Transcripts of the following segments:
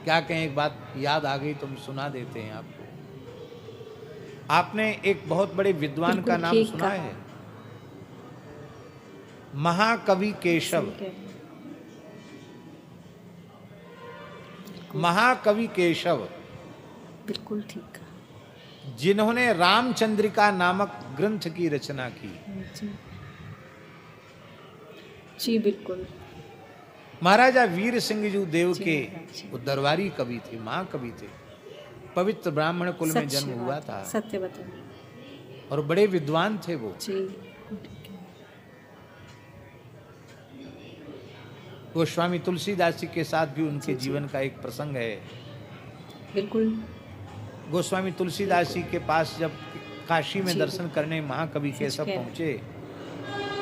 क्या कहें, एक बात याद आ गई तो हम सुना देते हैं आपको। आपने एक बहुत बड़े विद्वान का बिल्कुल नाम ठीक सुना कहा। है, महाकवि केशव। सही कह रहे हैं। बिल्कुल। महाकवि केशव, बिल्कुल ठीक कहा। जिन्होंने रामचंद्रिका नामक ग्रंथ की रचना की। जी। जी बिल्कुल। महाराजा वीर सिंह जी देव जी के महाराज जी। वो दरबारी कवि थे, महाकवि थे। पवित्र ब्राह्मण कुल में जन्म सच्ची हुआ बात था है, सत्य बताइए। और बड़े विद्वान थे वो। जी बिल्कुल ठीक है। गोस्वामी तुलसीदास जी के साथ भी उनके जी जी जीवन का एक प्रसंग है। बिल्कुल। गोस्वामी तुलसीदास जी बिल्कुल। के पास जब काशी में जी दर्शन बिल्कुल। करने महाकवि सच केशव कह रहे पहुंचे,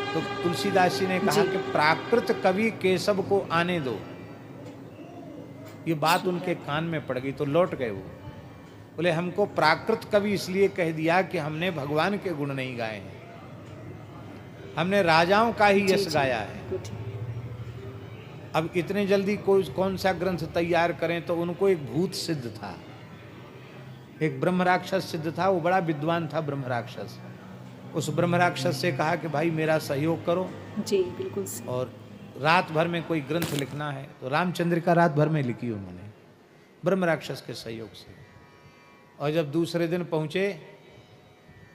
तो तुलसीदास जी ने हैं। कहा जी। कि प्राकृत कवि केशव को आने दो। ये बात ठीक उनके है। कान में पड़ गई तो लौट गए वो। बोले हमको प्राकृत कवि इसलिए कह दिया कि हमने भगवान के गुण नहीं गाए हैं, हमने राजाओं का ही जी यश जी गाया है। बिल्कुल ठीक। अब इतने जल्दी कोई कौन सा ग्रंथ तैयार करें, तो उनको एक भूत सिद्ध था, एक ब्रह्म राक्षस सिद्ध था, वो बड़ा विद्वान था ब्रह्म राक्षस। उस ब्रह्म राक्षस से कहा कि भाई मेरा सहयोग करो, जी बिल्कुल सही। और रात भर में कोई ग्रंथ लिखना है। तो रामचंद्र का रात भर में लिखी उन्होंने ब्रह्म राक्षस के सहयोग से। और जब दूसरे दिन पहुंचे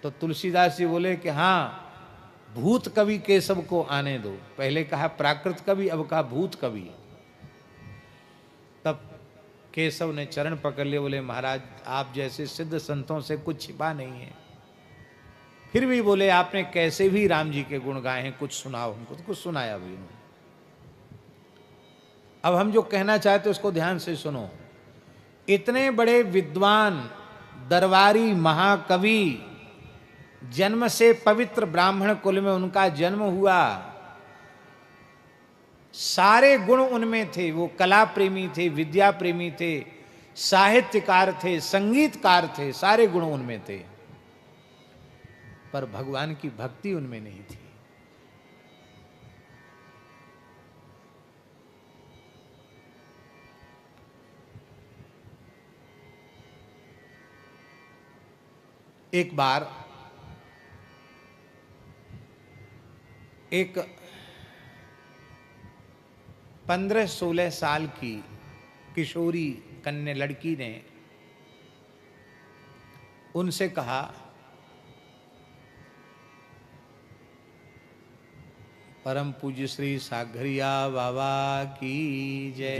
तो तुलसीदास जी बोले कि हाँ, भूत कवि केशव को आने दो। पहले कहा प्राकृत कवि, अब कहा भूत कवि। तब केशव ने चरण पकड़ लिए, बोले महाराज आप जैसे सिद्ध संतों से कुछ छिपा नहीं है। फिर भी बोले आपने कैसे भी राम जी के गुण गाए हैं, कुछ सुनाओ हमको। तो कुछ सुनाया भी उन्होंने। अब हम जो कहना चाहते उसको ध्यान से सुनो। इतने बड़े विद्वान, दरबारी, महाकवि, जन्म से पवित्र ब्राह्मण कुल में उनका जन्म हुआ, सारे गुण उनमें थे। वो कला प्रेमी थे, विद्या प्रेमी थे, साहित्यकार थे, संगीतकार थे, सारे गुण उनमें थे, पर भगवान की भक्ति उनमें नहीं थी। एक बार एक 15-16 साल की किशोरी कन्या लड़की ने उनसे कहा, परम पूज्य श्री सागरिया बाबा की जय,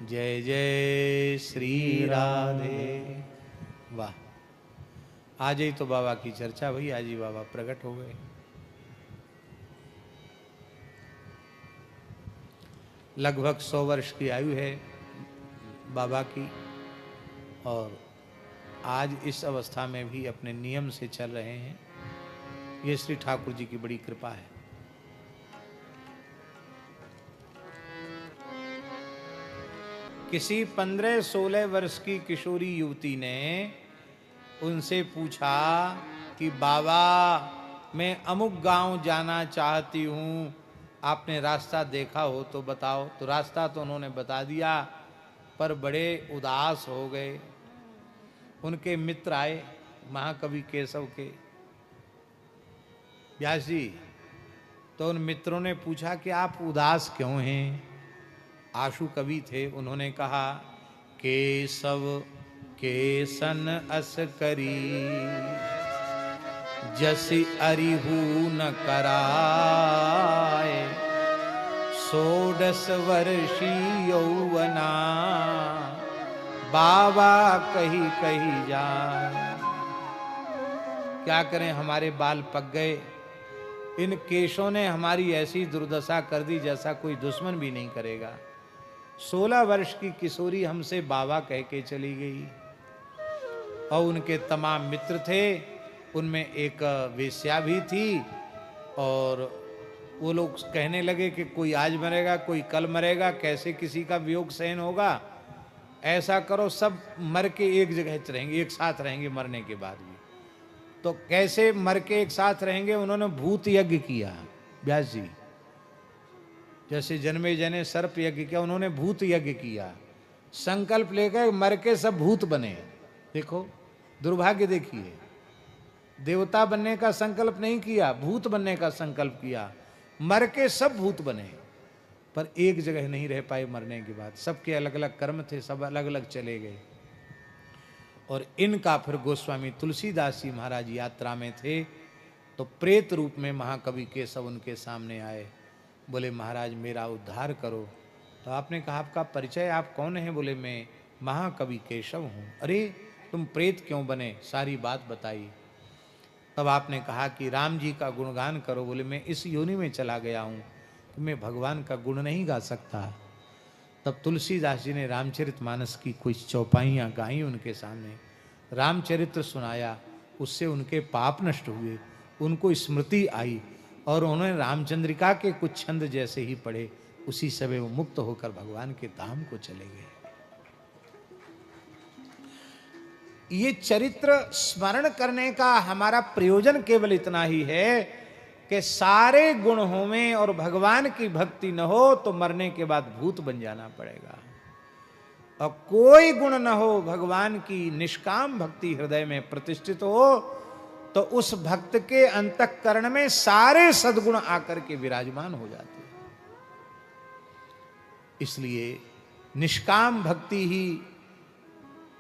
जय जय श्री राधे। वाह, आज ही तो बाबा की चर्चा भई, आज ही बाबा प्रकट हो गए। लगभग 100 वर्ष की आयु है बाबा की, और आज इस अवस्था में भी अपने नियम से चल रहे हैं। ये श्री ठाकुर जी की बड़ी कृपा है। किसी 15-16 वर्ष की किशोरी युवती ने उनसे पूछा कि बाबा मैं अमुक गांव जाना चाहती हूँ, आपने रास्ता देखा हो तो बताओ। तो रास्ता तो उन्होंने बता दिया, पर बड़े उदास हो गए। उनके मित्र आए महाकवि केशव के, व्यास जी। तो उन मित्रों ने पूछा कि आप उदास क्यों हैं? आशु कवि थे। उन्होंने कहा, केशव केसन अस करी, जसि अरिहु न कराए, 16 वर्षी यौवना, बाबा कही कही जाए। क्या करें, हमारे बाल पक गए। इन केशों ने हमारी ऐसी दुर्दशा कर दी जैसा कोई दुश्मन भी नहीं करेगा। 16 वर्ष की किशोरी हमसे बाबा कह के चली गई। और उनके तमाम मित्र थे, उनमें एक वेश्या भी थी। और वो लोग कहने लगे कि कोई आज मरेगा, कोई कल मरेगा, कैसे किसी का वियोग सहन होगा। ऐसा करो सब मर के एक जगह रहेंगे, एक साथ रहेंगे मरने के बाद भी। तो कैसे मर के एक साथ रहेंगे? उन्होंने भूत यज्ञ किया व्यास जी। जैसे जन्मे जने सर्प यज्ञ किया, उन्होंने भूत यज्ञ किया। संकल्प लेकर मर के सब भूत बने। देखो दुर्भाग्य देखिए, देवता बनने का संकल्प नहीं किया, भूत बनने का संकल्प किया, मर के सब भूत बने, पर एक जगह नहीं रह पाए मरने के बाद। सबके अलग अलग कर्म थे, सब अलग अलग चले गए। और इनका फिर गोस्वामी तुलसीदास जी महाराज यात्रा में थे, तो प्रेत रूप में महाकवि केशव उनके सामने आए। बोले महाराज मेरा उद्धार करो। तो आपने कहा आपका परिचय, आप कौन हैं? बोले मैं महाकवि केशव हूँ। अरे तुम प्रेत क्यों बने? सारी बात बताई। तब आपने कहा कि राम जी का गुणगान करो। बोले मैं इस योनि में चला गया हूँ कि मैं भगवान का गुण नहीं गा सकता। तब तुलसीदास जी ने रामचरितमानस की कुछ चौपाइयाँ गाई उनके सामने, रामचरित्र सुनाया। उससे उनके पाप नष्ट हुए, उनको स्मृति आई और उन्होंने रामचंद्रिका के कुछ छंद जैसे ही पढ़े, उसी समय वो मुक्त होकर भगवान के धाम को चले गए। ये चरित्र स्मरण करने का हमारा प्रयोजन केवल इतना ही है कि सारे गुण हो में और भगवान की भक्ति न हो तो मरने के बाद भूत बन जाना पड़ेगा। और कोई गुण न हो, भगवान की निष्काम भक्ति हृदय में प्रतिष्ठित हो, तो उस भक्त के अंतःकरण में सारे सद्गुण आकर के विराजमान हो जाते हैं। इसलिए निष्काम भक्ति ही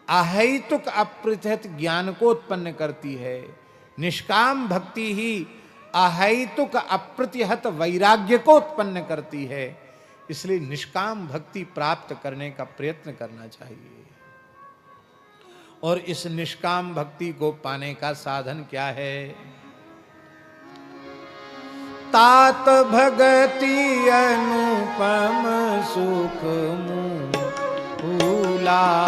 अहैतुक अप्रतिहत ज्ञान को उत्पन्न करती है। निष्काम भक्ति ही अहैतुक अप्रतिहत वैराग्य को उत्पन्न करती है। इसलिए निष्काम भक्ति प्राप्त करने का प्रयत्न करना चाहिए। और इस निष्काम भक्ति को पाने का साधन क्या है? तात भगति अनुपम सुख मूला,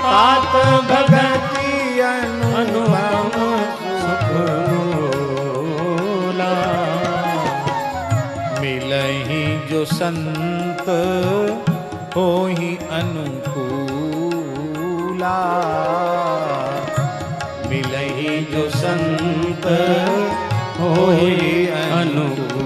तात भगति अनुपम सुख मूला, मिलहि जो संत होहि अनुकूला, मिलहि जो संत होहि अनुकूला।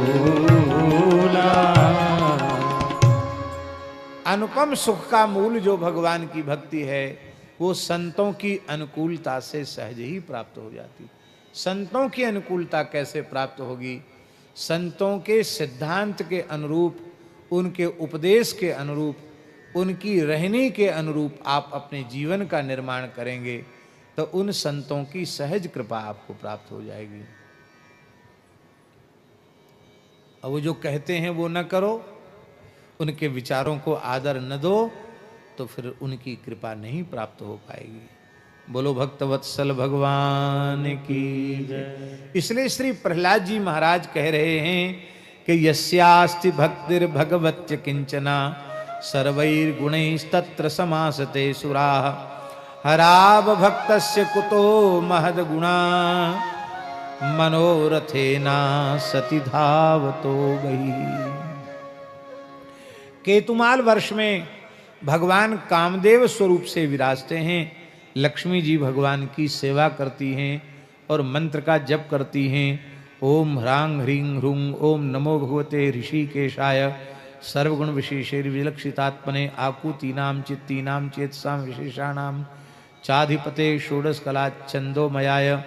अनुपम सुख का मूल जो भगवान की भक्ति है, वो संतों की अनुकूलता से सहज ही प्राप्त हो जाती। संतों की अनुकूलता कैसे प्राप्त होगी? संतों के सिद्धांत के अनुरूप, उनके उपदेश के अनुरूप, उनकी रहनी के अनुरूप आप अपने जीवन का निर्माण करेंगे तो उन संतों की सहज कृपा आपको प्राप्त हो जाएगी। और वो जो कहते हैं वो न करो, उनके विचारों को आदर न दो, तो फिर उनकी कृपा नहीं प्राप्त हो पाएगी। बोलो भक्तवत्सल भगवान की जय। इसलिए श्री प्रहलाद जी महाराज कह रहे हैं कि यस्यास्ति भक्तिर् भगवत्य किंचना सर्वैर्गुणैस्तत्र समासते सुराः हराव भक्तस्य कुतो महद्गुणा मनोरथेना सति धावतो गई। केतुमाल वर्ष में भगवान कामदेव स्वरूप से विराजते हैं। लक्ष्मी जी भगवान की सेवा करती हैं और मंत्र का जप करती हैं। ओम ह्रांग ह्रीं ह्रूं ओम नमो भगवते ऋषिकेशाय सर्वगुण विशेषेर विलक्षितात्मने आकुतीनाम चित्तीनाम चेतसाम विशेषाणाम चाधिपते षोडश कला छंदोमयाय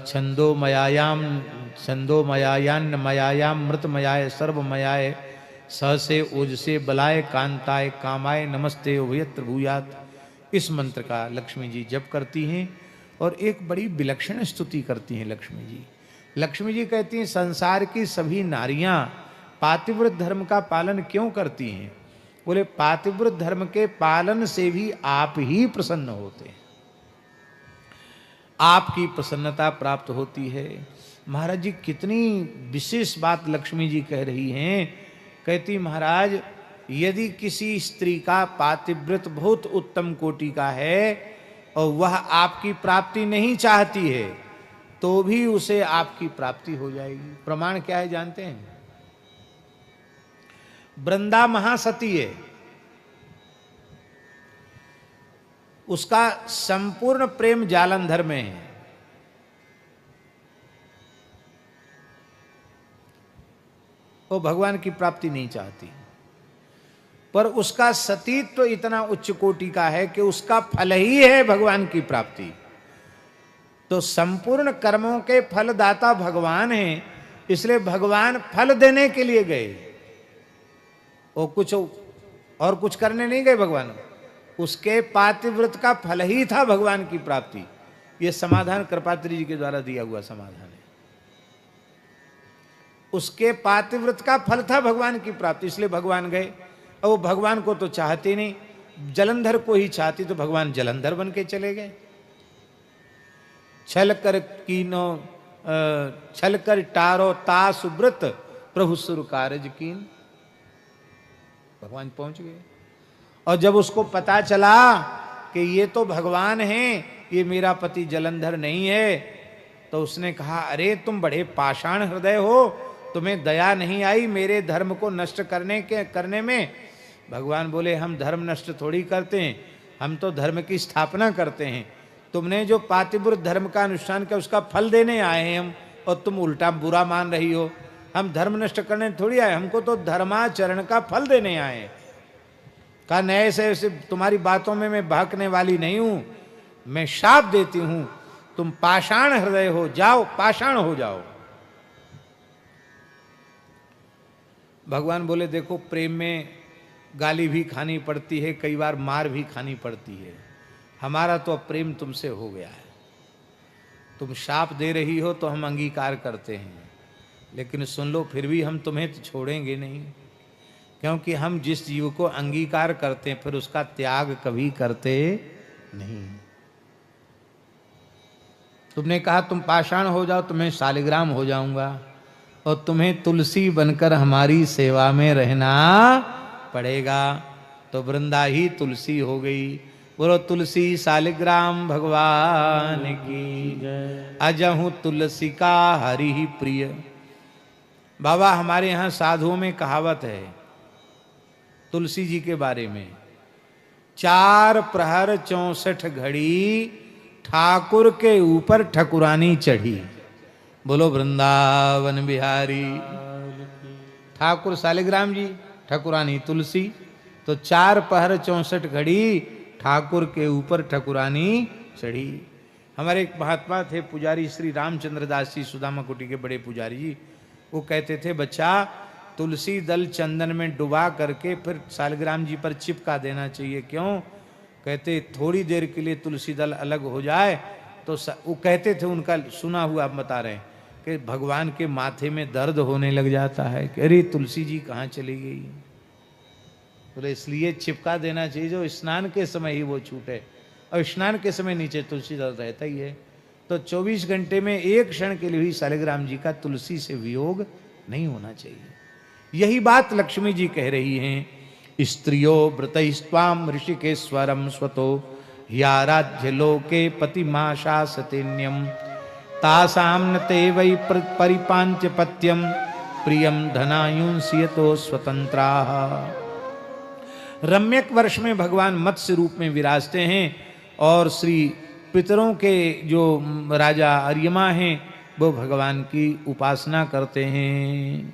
छंदोमयायान्नमयायाम मृतमयाय सर्वमयाय सहसे ओजसे बलाय कांताय कामाय नमस्ते उभयत्र भूयात। इस मंत्र का लक्ष्मी जी जप करती हैं और एक बड़ी विलक्षण स्तुति करती हैं लक्ष्मी जी। लक्ष्मी जी कहती हैं संसार की सभी नारियां पातिव्रत धर्म का पालन क्यों करती हैं? बोले पातिव्रत धर्म के पालन से भी आप ही प्रसन्न होते हैं, आपकी प्रसन्नता प्राप्त होती है। महाराज जी कितनी विशेष बात लक्ष्मी जी कह रही हैं। कहती महाराज यदि किसी स्त्री का पातिव्रत बहुत उत्तम कोटि का है और वह आपकी प्राप्ति नहीं चाहती है तो भी उसे आपकी प्राप्ति हो जाएगी। प्रमाण क्या है जानते हैं? वृंदा महासती है, उसका संपूर्ण प्रेम जालंधर में है। वो भगवान की प्राप्ति नहीं चाहती। पर उसका सतीत्व तो इतना उच्च कोटि का है कि उसका फल ही है भगवान की प्राप्ति। तो संपूर्ण कर्मों के फलदाता भगवान हैं, इसलिए भगवान फल देने के लिए गए, वो कुछ और कुछ करने नहीं गए भगवान। उसके पातिव्रत का फल ही था भगवान की प्राप्ति। ये समाधान कृपात्री जी के द्वारा दिया हुआ समाधान है। उसके पातिव्रत का फल था भगवान की प्राप्ति, इसलिए भगवान गए। और वो भगवान को तो चाहते नहीं, जलंधर को ही चाहती तो भगवान जलंधर बन के चले गए। छल कर टारो तासु व्रत प्रभु सुर कारज कीन। भगवान पहुंच गए। और जब उसको पता चला कि ये तो भगवान हैं, ये मेरा पति जलंधर नहीं है, तो उसने कहा, अरे तुम बड़े पाषाण हृदय हो, तुम्हें दया नहीं आई मेरे धर्म को नष्ट करने में। भगवान बोले, हम धर्म नष्ट थोड़ी करते हैं, हम तो धर्म की स्थापना करते हैं। तुमने जो पातिव्रत धर्म का अनुष्ठान किया उसका फल देने आए हैं हम, और तुम उल्टा बुरा मान रही हो। हम धर्म नष्ट करने थोड़ी आए, हमको तो धर्माचरण का फल देने आए हैं। कहा, नए से तुम्हारी बातों में मैं बहकने वाली नहीं हूं, मैं शाप देती हूं, तुम पाषाण हृदय हो, जाओ पाषाण हो जाओ। भगवान बोले, देखो प्रेम में गाली भी खानी पड़ती है, कई बार मार भी खानी पड़ती है। हमारा तो अब प्रेम तुमसे हो गया है, तुम शाप दे रही हो तो हम अंगीकार करते हैं, लेकिन सुन लो फिर भी हम तुम्हें तो छोड़ेंगे नहीं, क्योंकि हम जिस जीव को अंगीकार करते हैं फिर उसका त्याग कभी करते नहीं। तुमने कहा तुम पाषाण हो जाओ तो मैं शालिग्राम हो जाऊंगा, और तुम्हें तुलसी बनकर हमारी सेवा में रहना पड़ेगा। तो वृंदा ही तुलसी हो गई। बोलो तुलसी शालिग्राम भगवान की, अजहु तुलसी का हरि ही प्रिय। बाबा हमारे यहाँ साधुओं में कहावत है तुलसी जी के बारे में, 4 प्रहर 64 घड़ी ठाकुर के ऊपर ठकुरानी चढ़ी। बोलो वृंदावन बिहारी। ठाकुर शालिग्राम जी, ठकुरानी तुलसी, तो 4 प्रहर 64 घड़ी ठाकुर के ऊपर ठकुरानी चढ़ी। हमारे एक महात्मा थे पुजारी श्री रामचंद्र दास जी, सुदामा कुटी के बड़े पुजारी जी, वो कहते थे, बच्चा तुलसी दल चंदन में डुबा करके फिर शालिग्राम जी पर चिपका देना चाहिए। क्यों? कहते थोड़ी देर के लिए तुलसी दल अलग हो जाए तो वो कहते थे, उनका सुना हुआ आप बता रहे हैं कि भगवान के माथे में दर्द होने लग जाता है कि अरे तुलसी जी कहाँ चली गई। तो इसलिए चिपका देना चाहिए, जो स्नान के समय ही वो छूटे, और स्नान के समय नीचे तुलसी दल रहता ही है। तो 24 घंटे में एक क्षण के लिए भी शालिग्राम जी का तुलसी से वियोग नहीं होना चाहिए। यही बात लक्ष्मी जी कह रही हैं, स्त्रियो व्रतस्वाम ऋषिकेश्वरम स्वतो ह्याराध्य लोके पतिमा शासतेन्यम तासाम न ते वै परिपांच पत्यम प्रियम धनायुंसियतो स्वतंत्रा। रम्यक वर्ष में भगवान मत्स्य रूप में विराजते हैं, और श्री पितरों के जो राजा अर्यमा हैं वो भगवान की उपासना करते हैं।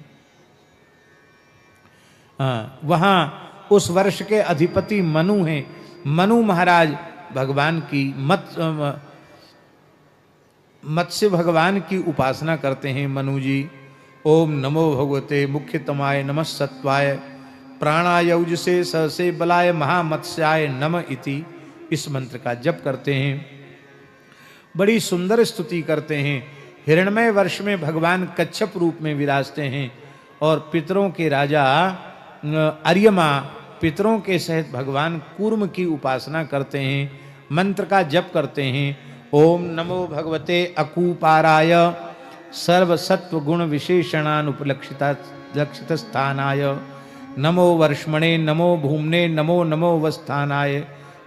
वहाँ उस वर्ष के अधिपति मनु हैं। मनु महाराज भगवान की मत्स्य भगवान की उपासना करते हैं। मनु जी ओम नमो भगवते मुख्यतमाय नमः सत्वाय प्राणायौज से सहसे बलाय महामत्स्याय नम इति इस मंत्र का जप करते हैं। बड़ी सुंदर स्तुति करते हैं। हिरण्मय वर्ष में भगवान कच्छप रूप में विराजते हैं, और पितरों के राजा अर्यमा पितरों के सहित भगवान कूर्म की उपासना करते हैं। मंत्र का जप करते हैं। ओम नमो भगवते अकूपाराय सर्वसत्व गुण विशेषणानुपलक्षित स्थानाय नमो वर्ष्मणे नमो भूमने नमो नमो वस्थानाय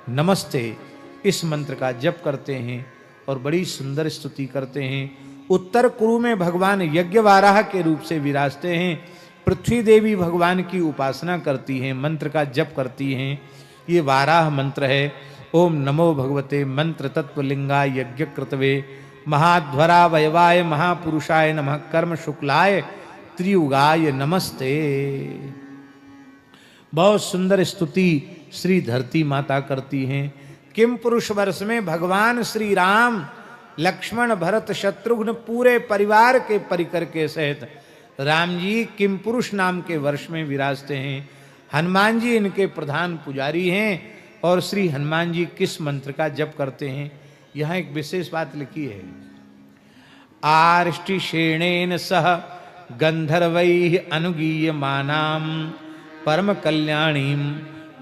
नमस्ते। इस मंत्र का जप करते हैं और बड़ी सुंदर स्तुति करते हैं। उत्तर कुरु में भगवान यज्ञवाराह के रूप से विराजते हैं। पृथ्वी देवी भगवान की उपासना करती हैं, मंत्र का जप करती हैं। ये वाराह मंत्र है। ओम नमो भगवते मंत्र तत्वलिंगाय यज्ञ कृतवे महाध्वरा वयवाय महापुरुषाय नमः कर्म शुक्लाय त्रियुगाय नमस्ते। बहुत सुंदर स्तुति श्री धरती माता करती हैं। किम पुरुष वर्ष में भगवान श्री राम लक्ष्मण भरत शत्रुघ्न पूरे परिवार के परिकर के सहित राम जी किम पुरुष नाम के वर्ष में विराजते हैं। हनुमान जी इनके प्रधान पुजारी हैं और श्री हनुमान जी किस मंत्र का जप करते हैं, यहाँ एक विशेष बात लिखी है। आर्ष्टिशेणेन सह गंधर्वैः अनुगीयमानां परम कल्याणीं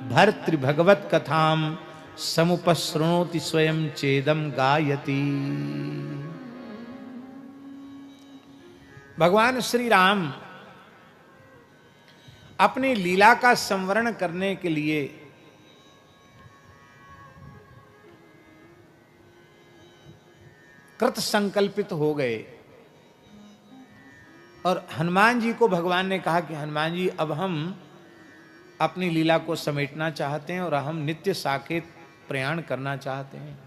भर्तृभगवत कथां समुपसृणोति स्वयं चेदम गायति। भगवान श्री राम अपनी लीला का संवरण करने के लिए कृत संकल्पित हो गए और हनुमान जी को भगवान ने कहा कि हनुमान जी अब हम अपनी लीला को समेटना चाहते हैं और हम नित्य साकेत प्रयाण करना चाहते हैं।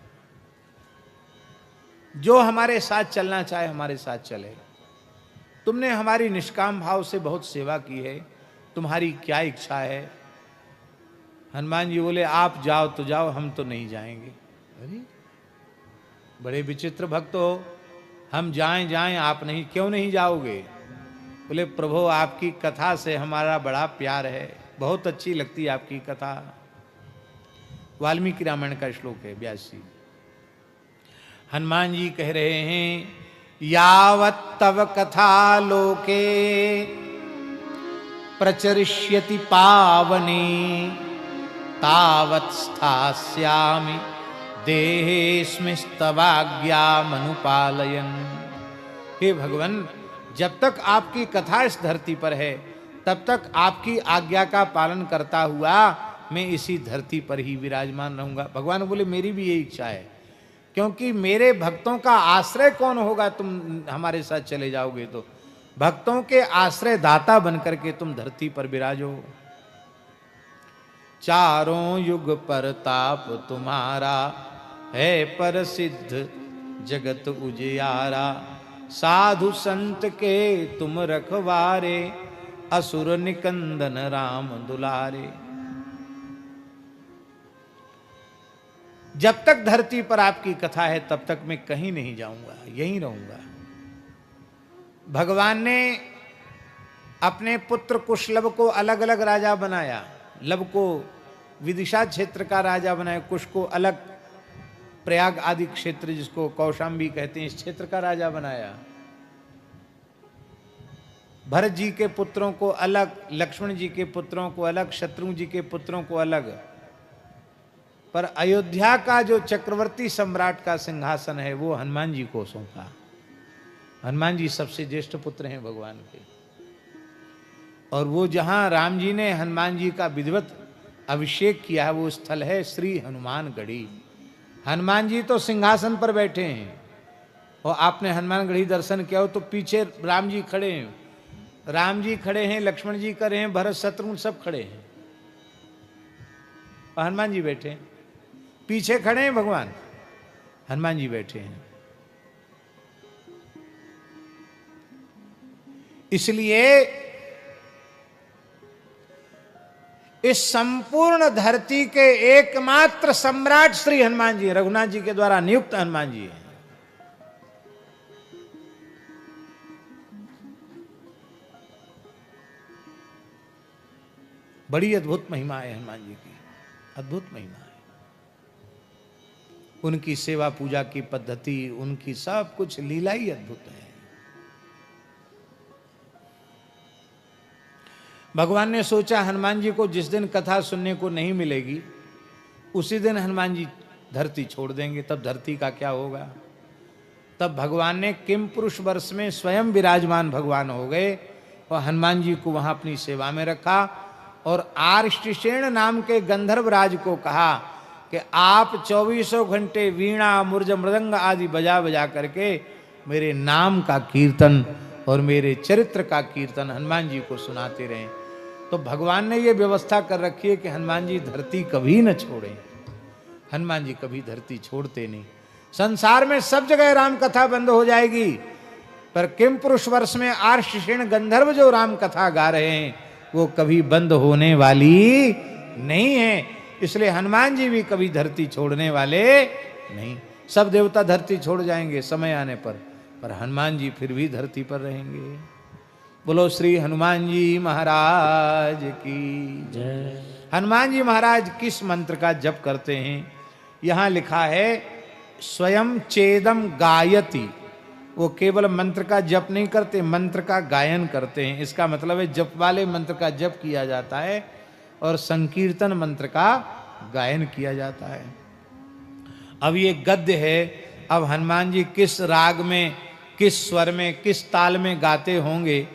जो हमारे साथ चलना चाहे हमारे साथ चले। तुमने हमारी निष्काम भाव से बहुत सेवा की है, तुम्हारी क्या इच्छा है? हनुमान जी बोले आप जाओ तो जाओ, हम तो नहीं जाएंगे। अरे बड़े विचित्र भक्त हो, हम जाएं जाएं आप नहीं, क्यों नहीं जाओगे? बोले प्रभु आपकी कथा से हमारा बड़ा प्यार है, बहुत अच्छी लगती है आपकी कथा। वाल्मीकि रामायण का श्लोक है 82। हनुमान जी कह रहे हैं यावत् तव कथा लोके प्रचरिष्यति पावने तावत् स्थास्यामि देहेऽस्मिस्तवाज्ञामनुपालयन्। हे भगवान, जब तक आपकी कथा इस धरती पर है तब तक आपकी आज्ञा का पालन करता हुआ मैं इसी धरती पर ही विराजमान रहूंगा। भगवान बोले मेरी भी यही इच्छा है, क्योंकि मेरे भक्तों का आश्रय कौन होगा? तुम हमारे साथ चले जाओगे तो भक्तों के आश्रय दाता बनकर के तुम धरती पर विराजो। चारों युग पर ताप तुम्हारा है प्रसिद्ध जगत उजियारा। साधु संत के तुम रखवारे असुर निकंदन राम दुलारे। जब तक धरती पर आपकी कथा है तब तक मैं कहीं नहीं जाऊंगा, यहीं रहूंगा। भगवान ने अपने पुत्र कुशलभ को अलग अलग राजा बनाया। लव को विदिशा क्षेत्र का राजा बनाया, कुश को अलग प्रयाग आदि क्षेत्र जिसको कौशाम्बी कहते हैं इस क्षेत्र का राजा बनाया। भरत जी के पुत्रों को अलग, लक्ष्मण जी के पुत्रों को अलग, शत्रुघ्न जी के पुत्रों को अलग। पर अयोध्या का जो चक्रवर्ती सम्राट का सिंहासन है वो हनुमान जी को सौंपा। हनुमान जी सबसे ज्येष्ठ पुत्र हैं भगवान के। और वो जहां राम जी ने हनुमान जी का विधिवत अभिषेक किया है वो स्थल है श्री हनुमानगढ़ी। हनुमान जी तो सिंहासन पर बैठे हैं और आपने हनुमानगढ़ी दर्शन किया हो तो पीछे राम जी खड़े हैं, राम जी खड़े हैं, लक्ष्मण जी खड़े हैं, भरत शत्रुघ्न सब खड़े हैं और हनुमान जी बैठे हैं। पीछे खड़े हैं भगवान, हनुमान जी बैठे हैं। इसलिए इस संपूर्ण धरती के एकमात्र सम्राट श्री हनुमान जी, रघुनाथ जी के द्वारा नियुक्त हनुमान जी हैं। बड़ी अद्भुत महिमा है हनुमान जी की, अद्भुत महिमा है। उनकी सेवा पूजा की पद्धति, उनकी सब कुछ लीला ही अद्भुत है। भगवान ने सोचा हनुमान जी को जिस दिन कथा सुनने को नहीं मिलेगी उसी दिन हनुमान जी धरती छोड़ देंगे, तब धरती का क्या होगा। तब भगवान ने किम पुरुष वर्ष में स्वयं विराजमान भगवान हो गए और हनुमान जी को वहां अपनी सेवा में रखा और आर्ष्टिशेण नाम के गंधर्व राज को कहा कि आप 24 घंटे वीणा मुर्ज मृदंग आदि बजा बजा करके मेरे नाम का कीर्तन और मेरे चरित्र का कीर्तन हनुमान जी को सुनाते रहें। तो भगवान ने ये व्यवस्था कर रखी है कि हनुमान जी धरती कभी न छोड़ें। हनुमान जी कभी धरती छोड़ते नहीं। संसार में सब जगह राम कथा बंद हो जाएगी, पर किम पुरुष वर्ष में आर्ष्टिशेण गंधर्व जो राम कथा गा रहे हैं वो कभी बंद होने वाली नहीं है। इसलिए हनुमान जी भी कभी धरती छोड़ने वाले नहीं। सब देवता धरती छोड़ जाएंगे समय आने पर हनुमान जी फिर भी धरती पर रहेंगे। बोलो श्री हनुमान जी महाराज की जय। हनुमान जी महाराज किस मंत्र का जप करते हैं? यहां लिखा है स्वयं चेदम गायति। वो केवल मंत्र का जप नहीं करते, मंत्र का गायन करते हैं। इसका मतलब है जप वाले मंत्र का जप किया जाता है और संकीर्तन मंत्र का गायन किया जाता है। अब ये गद्य है, अब हनुमान जी किस राग में, किस स्वर में, किस ताल में गाते होंगे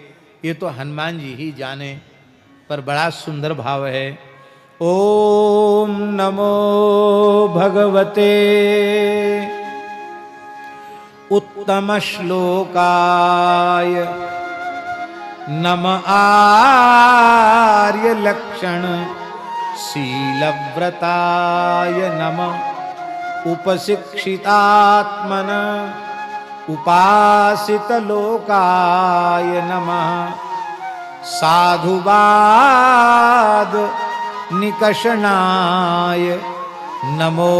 ये तो हनुमान जी ही जाने, पर बड़ा सुंदर भाव है। ओम नमो भगवते उत्तम श्लोकाय नम आर्य लक्षण शीलव्रताय नम उपशिक्षितात्मन उपासित लोकाय नमः साधुवाद निकषणाय नमो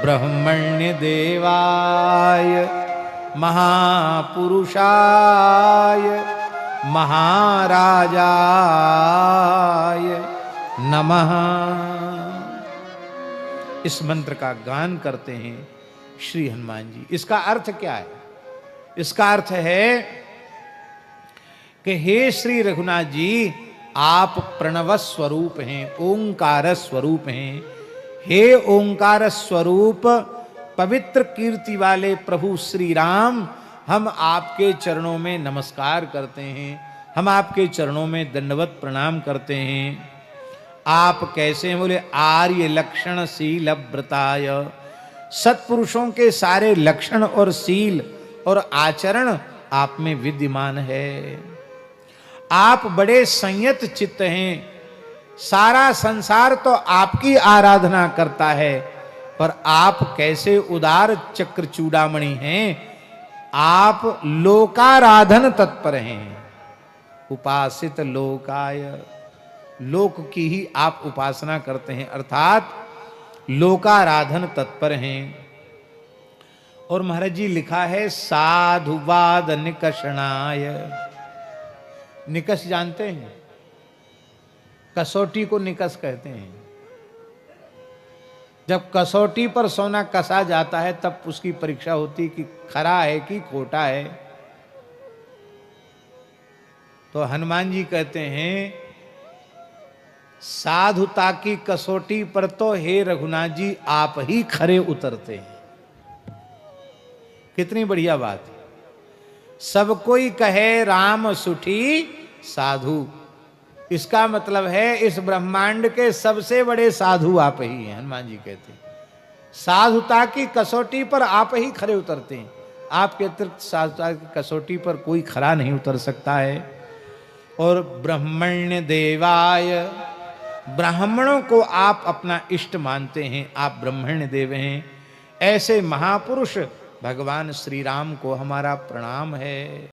ब्रह्मण्य देवाय महापुरुषाय महाराजाय नमः। इस मंत्र का गान करते हैं श्री हनुमान जी। इसका अर्थ क्या है? इसका अर्थ है कि हे श्री रघुनाथ जी, आप प्रणव स्वरूप हैं, ओंकार स्वरूप हैं। हे ओंकार स्वरूप पवित्र कीर्ति वाले प्रभु श्री राम, हम आपके चरणों में नमस्कार करते हैं, हम आपके चरणों में दंडवत प्रणाम करते हैं। आप कैसे हैं? बोले आर्य लक्षण शील व्रताय। सत्पुरुषों के सारे लक्षण और सील और आचरण आप में विद्यमान है। आप बड़े संयत चित्त हैं। सारा संसार तो आपकी आराधना करता है, पर आप कैसे उदार चक्र चूड़ामणि हैं। आप लोकाराधन तत्पर हैं। उपासित लोकाय, लोक की ही आप उपासना करते हैं, अर्थात लोकाराधन तत्पर हैं। और महाराज जी लिखा है साधुवाद निकषणाय। निकष जानते हैं? कसौटी को निकष कहते हैं। जब कसौटी पर सोना कसा जाता है तब उसकी परीक्षा होती कि खरा है कि खोटा है। तो हनुमान जी कहते हैं साधुता की कसौटी पर तो हे रघुनाथ जी आप ही खरे उतरते हैं। कितनी बढ़िया बात है। सब कोई कहे राम सुठी साधु, इसका मतलब है इस ब्रह्मांड के सबसे बड़े साधु आप ही हैं। हनुमान जी कहते हैं साधुता की कसौटी पर आप ही खरे उतरते हैं। आपके अतिरिक्त साधुता की कसौटी पर कोई खरा नहीं उतर सकता है। और ब्रह्मण्य देवाय, ब्राह्मणों को आप अपना इष्ट मानते हैं, आप ब्रह्मण्य देव हैं। ऐसे महापुरुष भगवान श्री राम को हमारा प्रणाम है।